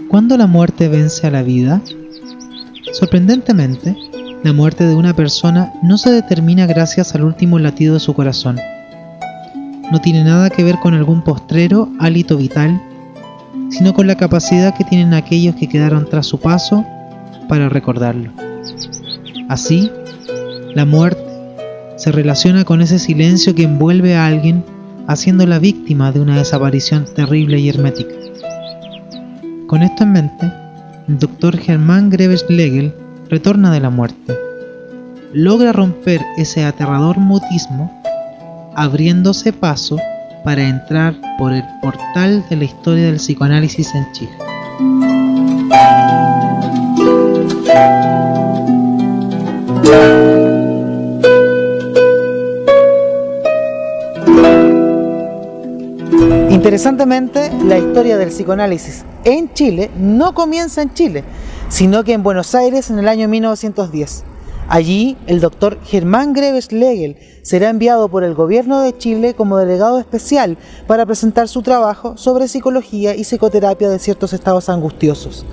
¿Cuándo la muerte vence a la vida? Sorprendentemente, la muerte de una persona no se determina gracias al último latido de su corazón. No tiene nada que ver con algún postrero hálito vital, sino con la capacidad que tienen aquellos que quedaron tras su paso para recordarlo. Así, la muerte se relaciona con ese silencio que envuelve a alguien, haciéndola víctima de una desaparición terrible y hermética. Con esto en mente, el Dr. Germán Greve Schlegel retorna de la muerte. Logra romper ese aterrador mutismo, abriéndose paso para entrar por el portal de la historia del psicoanálisis en Chile. Interesantemente, la historia del psicoanálisis en Chile no comienza en Chile, sino que en Buenos Aires en el año 1910. Allí, el doctor Germán Greve Schlegel será enviado por el gobierno de Chile como delegado especial para presentar su trabajo sobre psicología y psicoterapia de ciertos estados angustiosos.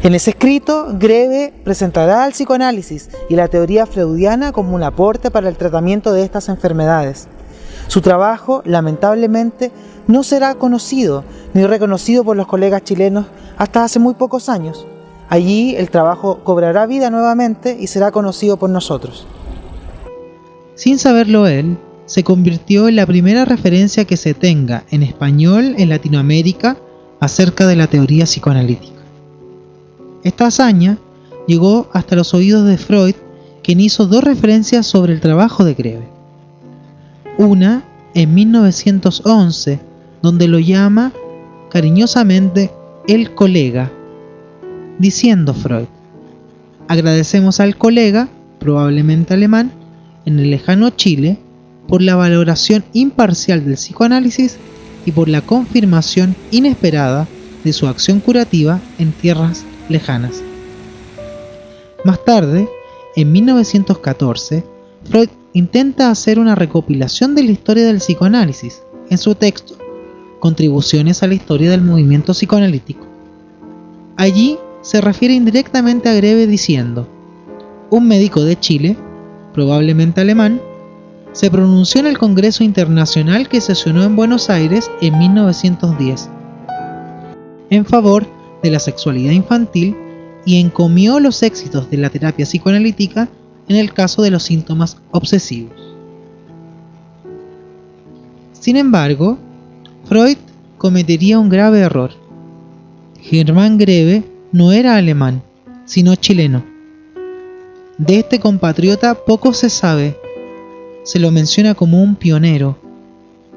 En ese escrito, Greve presentará al psicoanálisis y la teoría freudiana como un aporte para el tratamiento de estas enfermedades. Su trabajo, lamentablemente, no será conocido ni reconocido por los colegas chilenos hasta hace muy pocos años. Allí el trabajo cobrará vida nuevamente y será conocido por nosotros. Sin saberlo él, se convirtió en la primera referencia que se tenga en español en Latinoamérica acerca de la teoría psicoanalítica. Esta hazaña llegó hasta los oídos de Freud, quien hizo dos referencias sobre el trabajo de Greve. Una en 1911, donde lo llama cariñosamente el colega, diciendo Freud: agradecemos al colega, probablemente alemán, en el lejano Chile, por la valoración imparcial del psicoanálisis y por la confirmación inesperada de su acción curativa en tierras lejanas. Más tarde, en 1914, Freud intenta hacer una recopilación de la historia del psicoanálisis en su texto Contribuciones a la historia del movimiento psicoanalítico. Allí se refiere indirectamente a Greve diciendo: un médico de Chile, probablemente alemán, se pronunció en el Congreso Internacional que sesionó en Buenos Aires en 1910 en favor de la sexualidad infantil y encomió los éxitos de la terapia psicoanalítica en el caso de los síntomas obsesivos. Sin embargo, Freud cometería un grave error. Germán Greve no era alemán, sino chileno. De este compatriota poco se sabe. Se lo menciona como un pionero,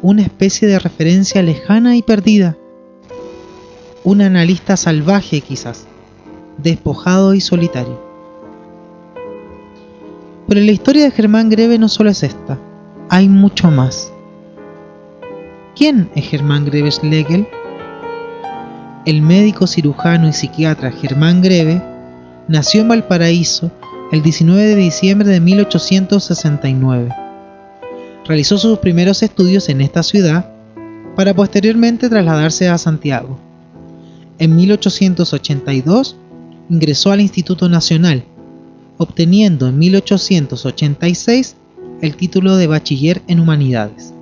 una especie de referencia lejana y perdida, un analista salvaje quizás, despojado y solitario. Pero la historia de Germán Greve no solo es esta, hay mucho más. ¿Quién es Germán Greve Schlegel? El médico cirujano y psiquiatra Germán Greve nació en Valparaíso el 19 de diciembre de 1869. Realizó sus primeros estudios en esta ciudad para posteriormente trasladarse a Santiago. En 1882 ingresó al Instituto Nacional, obteniendo en 1886 el título de bachiller en Humanidades.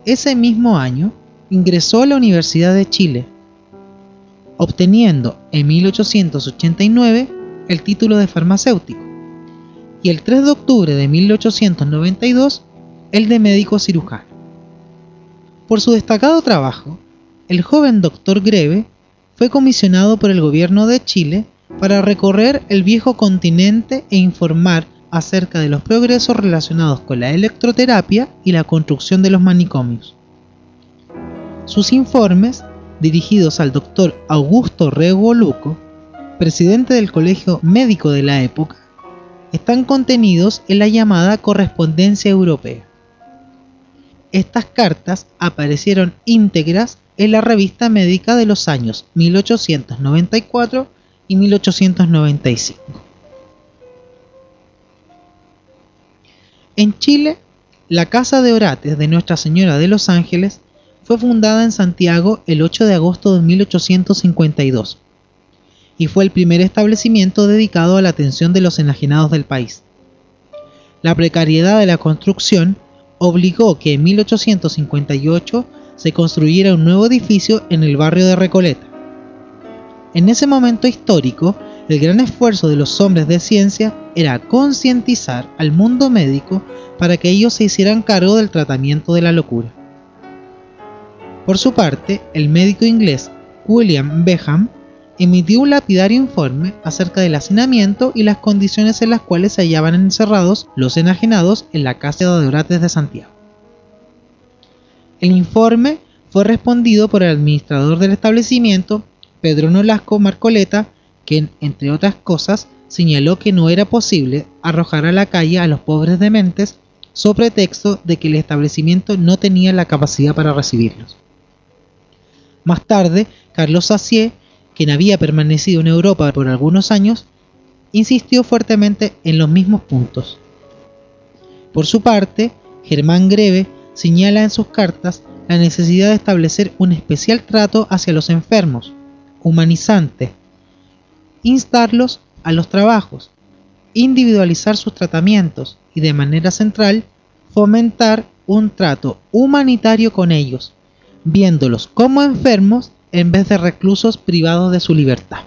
Ese mismo año ingresó a la Universidad de Chile, obteniendo en 1889 el título de farmacéutico y el 3 de octubre de 1892 el de médico cirujano. Por su destacado trabajo, el joven doctor Greve fue comisionado por el gobierno de Chile para recorrer el viejo continente e informar acerca de los progresos relacionados con la electroterapia y la construcción de los manicomios. Sus informes, dirigidos al doctor Augusto Rego Luco, presidente del Colegio Médico de la época, están contenidos en la llamada Correspondencia Europea. Estas cartas aparecieron íntegras en la revista médica de los años 1894 y 1895. En Chile, La Casa de Orates de Nuestra Señora de los Ángeles fue fundada en Santiago el 8 de agosto de 1852 y fue el primer establecimiento dedicado a la atención de los enajenados del país. La precariedad de la construcción obligó que en 1858 se construyera un nuevo edificio en el barrio de Recoleta. En ese momento histórico, el gran esfuerzo de los hombres de ciencia era concientizar al mundo médico para que ellos se hicieran cargo del tratamiento de la locura. Por su parte, el médico inglés William Beckham emitió un lapidario informe acerca del hacinamiento y las condiciones en las cuales se hallaban encerrados los enajenados en la Casa de Orates de Santiago. El informe fue respondido por el administrador del establecimiento, Pedro Nolasco Marcoleta, quien, entre otras cosas, señaló que no era posible arrojar a la calle a los pobres dementes sobre pretexto de que el establecimiento no tenía la capacidad para recibirlos. Más tarde, Carlos Sassier, quien había permanecido en Europa por algunos años, insistió fuertemente en los mismos puntos. Por su parte, Germán Greve señala en sus cartas la necesidad de establecer un especial trato hacia los enfermos, humanizante, instarlos a los trabajos, individualizar sus tratamientos y, de manera central, fomentar un trato humanitario con ellos, viéndolos como enfermos en vez de reclusos privados de su libertad.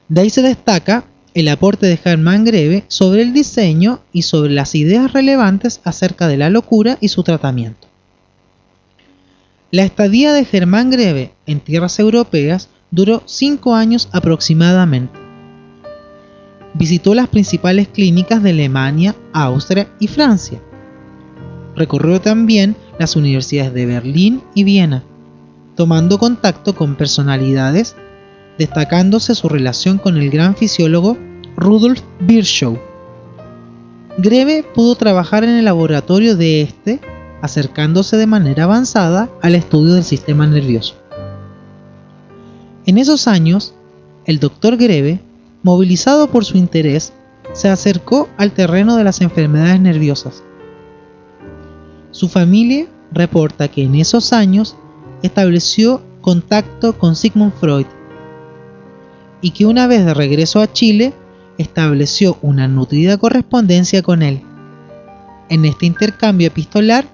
De ahí se destaca el aporte de Germán Greve sobre el diseño y sobre las ideas relevantes acerca de la locura y su tratamiento. La estadía de Germán Greve en tierras europeas duró 5 años aproximadamente. Visitó las principales clínicas de Alemania, Austria y Francia. Recorrió también las universidades de Berlín y Viena, tomando contacto con personalidades, destacándose su relación con el gran fisiólogo Rudolf Virchow. Greve pudo trabajar en el laboratorio de este, acercándose de manera avanzada al estudio del sistema nervioso. En esos años, el doctor Greve, movilizado por su interés, se acercó al terreno de las enfermedades nerviosas. Su familia reporta que en esos años estableció contacto con Sigmund Freud y que una vez de regreso a Chile estableció una nutrida correspondencia con él. En este intercambio epistolar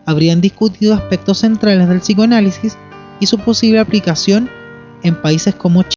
habrían discutido aspectos centrales del psicoanálisis y su posible aplicación en países como Chile.